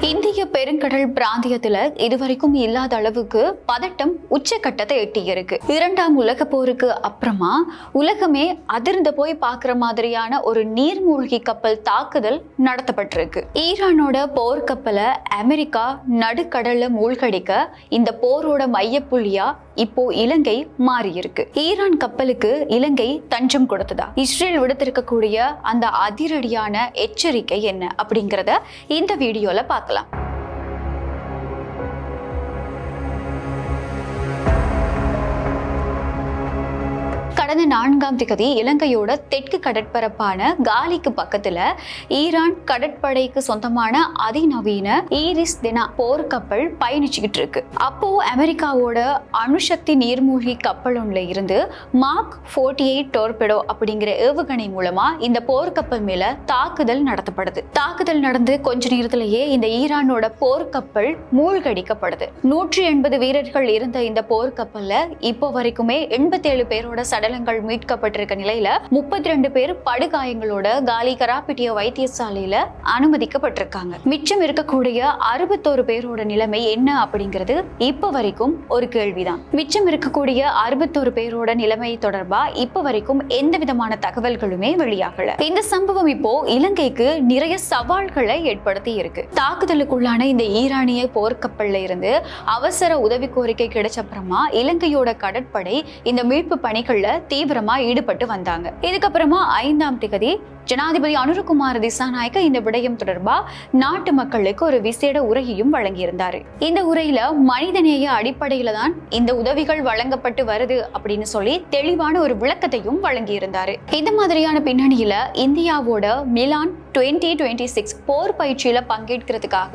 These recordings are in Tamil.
இந்திய பெருங்கடல் பிராந்தியத்துல இதுவரைக்கும் இல்லாத அளவுக்கு பதட்டம் உச்சக்கட்டத்தை எட்டியிருக்கு. இரண்டாம் உலக போருக்கு அப்புறமா உலகமே அதிர்ந்து போய் பார்க்கிற மாதிரியான ஒரு நீர்மூழ்கி கப்பல் தாக்குதல் நடத்தப்பட்டிருக்கு. ஈரானோட போர்க்கப்பலை அமெரிக்கா நடுக்கடல்ல மூழ்கடிக்க இந்த போரோட மையப்புள்ளியா இப்போ இலங்கை மாறி இருக்கு. ஈரான் கப்பலுக்கு இலங்கை தஞ்சம் கொடுத்ததா? இஸ்ரேல் விடுத்திருக்கக்கூடிய அந்த அதிரடியான எச்சரிக்கை என்ன அப்படிங்கறத இந்த வீடியோல பார்க்கலாம். கடந்த 4ஆம் தேதி இலங்கையோட தெற்கு கடற்பரப்பான காலிக்கு பக்கத்துல ஈரான் கடற்படைக்கு சொந்தமான அதிநவீன ஈரிஸ் தினா போர்க்கப்பல் பயணிச்சுக்கிட்டு இருக்கு. அப்போ அமெரிக்காவோட அணுசக்தி நீர்மூழ்கி கப்பல் ஒன்றுல இருந்து மார்க் 48 டோர்பெடோ அப்படிங்கிற ஏவுகணை மூலமா இந்த போர்க்கப்பல் மேல தாக்குதல் நடத்தப்படுது. தாக்குதல் நடந்து கொஞ்ச நேரத்திலேயே இந்த ஈரானோட போர்க்கப்பல் மூழ்கடிக்கப்படுது. 180 வீரர்கள் இருந்த இந்த போர்க்கப்பல்ல இப்போ வரைக்குமே 87 பேரோட சடலங்கள் மீட்கப்பட்டிருக்க நிலையில 32 பேர் படுகாயங்களோட காலி கராப்பிட்டிய வைத்தியசாலையில அனுமதிக்கப்பட்டிருக்காங்க. மிச்சம் இருக்கக்கூடிய 61 பேரோட நிலைமை என்ன அப்படிங்கிறது இப்ப வரைக்கும் ஒரு கேள்விதான். மிச்சம் இருக்கக்கூடிய 61 பேரோட நிலைமை தொடர்பா இப்ப வரைக்கும் எந்த விதமான தகவல்களுமே வெளியாகல. இந்த சம்பவம் இப்போ இலங்கைக்கு நிறைய சவால்களை ஏற்படுத்தி இருக்கு. தாக்குதலுக்குள்ளான இந்த ஈரானிய போர்க்கப்பல்ல இருந்து அவசர உதவி கோரிக்கை கிடைச்ச அப்புறமா இலங்கையோட கடற்படை இந்த மீட்பு பணிகள்ல தீவிரமா ஈடுபட்டு வந்தாங்க. இதுக்கப்புறமா 5ஆம் தேதி ஜனாதிபதி அனுரகுமார திசாநாயக்க இந்த விடயம் தொடர்பா நாட்டு மக்களுக்கு ஒரு விசேட உரையையும் வழங்கியிருந்தாரு. இந்த உரையில மனிதநேய அடிப்படையில தான் இந்த உதவிகள் வழங்கப்பட்டு வருது அப்படின்னு சொல்லி தெளிவான ஒரு விளக்கத்தையும் வழங்கியிருந்தாரு. இந்த மாதிரியான பின்னணியில இந்தியாவோட மிலான் 2026 போர் பயிற்சியில பங்கேற்கிறதுக்காக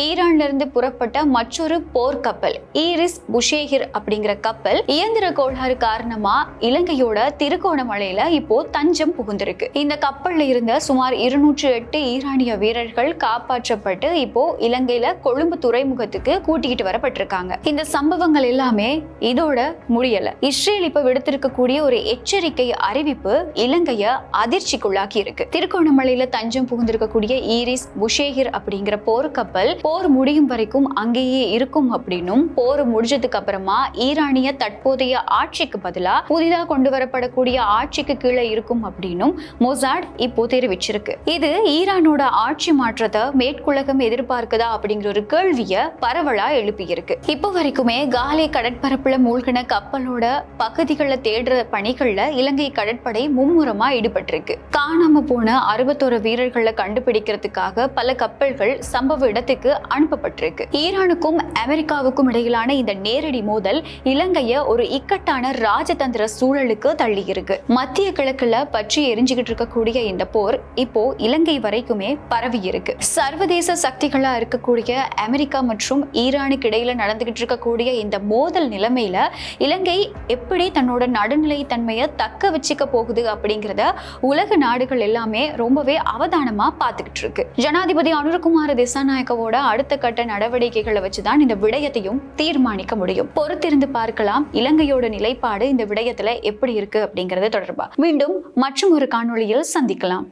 ஈரான்ல இருந்து புறப்பட்ட மற்றொரு போர்க்கப்பல் ஈரிஸ் புஷேகிர் அப்படிங்கிற கப்பல் இயந்திர கோளாறு காரணமா இலங்கையோட திருகோணமலையில இப்போ தஞ்சம் புகுந்திருக்கு. இந்த கப்பல்ல இருந்த சுமார் 208 ஈரானிய வீரர்கள் காப்பாற்றப்பட்டு இப்போ இலங்கையில கொழும்பு துறைமுகத்துக்கு கூட்டிகிட்டு வரப்பட்டிருக்காங்க. இந்த சம்பவங்கள் எல்லாமே இதோட முடியல. இஸ்ரேல் இப்ப விடுத்திருக்கக்கூடிய ஒரு எச்சரிக்கை அறிவிப்பு இலங்கைய அதிர்ச்சிக்குள்ளாக்கி இருக்கு. திருகோணமலையில தஞ்சம் புகுந்திருக்கக்கூடிய ஈரிஸ் புஷேகிர் அப்படிங்கிற போர்க்கப்பல் போர் முடியும் வரைக்கும் அங்கேயே இருக்கும் அப்படின்னும், போர் முடிஞ்சதுக்கு அப்புறமா ஈரானிய தற்போதைய ஆட்சிக்கு பதிலா புதிதாக கொண்டு வரப்படக்கூடிய ஆட்சிக்கு கீழே இருக்கும் அப்படின்னும் மொசாட் இப்போ தெரிவிச்சிருக்கு. இது ஈரானோட ஆட்சி மாற்றத்தை மேற்குலகம் எதிர்பார்க்குதா அப்படிங்கிற ஒரு கேள்விய பரவலா எழுப்பி இருக்கு. இப்போ வரைக்குமே காலி கடற்பரப்புல மூழ்கின கப்பலோட பகுதிகளை தேடுற பணிகள்ல இலங்கை கடற்படை மும்முரமா ஈடுபட்டிருக்கு. காணாம போன 61 வீரர்களை கண்டுபிடிக்கிறதுக்காக பல கப்பல்கள் சம்பவ இடத்துக்கு அனுப்பப்பட்டிருக்கு. ஈரானுக்கும் அமெரிக்காவுக்கும் இடையிலான இந்த நேரடி மோதல் இலங்கைய ஒரு இக்கட்டான ராஜதந்திர சூழலுக்கு தள்ளி இருக்கு. மத்திய கிழக்குல பற்றி எரிஞ்சுக்கிட்டு இருக்கக்கூடிய இந்த போர் இப்போ இலங்கை வரைக்குமே பரவி இருக்கு. சர்வதேச சக்திகளா இருக்கக்கூடிய அமெரிக்கா மற்றும் ஈரானுக்கு இடையில நடந்துகிட்டு இருக்கக்கூடிய இந்த மோதல் நிலைமையில இலங்கை எப்படி தன்னோட நடுநிலை தன்மையை தக்க வச்சுக்க போகுது அப்படிங்கிறத உலக நாடுகள் எல்லாமே ரொம்பவே அவதானமா பார்த்துக்கிட்டு இருக்கு. ஜனாதிபதி அனுரகுமார திசாநாயக்கவோட அடுத்த கட்ட நடவடிக்கைகளை வச்சுதான் இந்த விடயத்தையும் தீர்மானிக்க முடியும். பொறுத்திருந்து பார்க்கலாம் இலங்கையோட நிலைப்பாடு இந்த விடயத்துல எப்படி இருக்கு அப்படிங்கறது தொடர்பா. மீண்டும் மற்றும் ஒரு காணொளியில் சந்திக்கலாம்.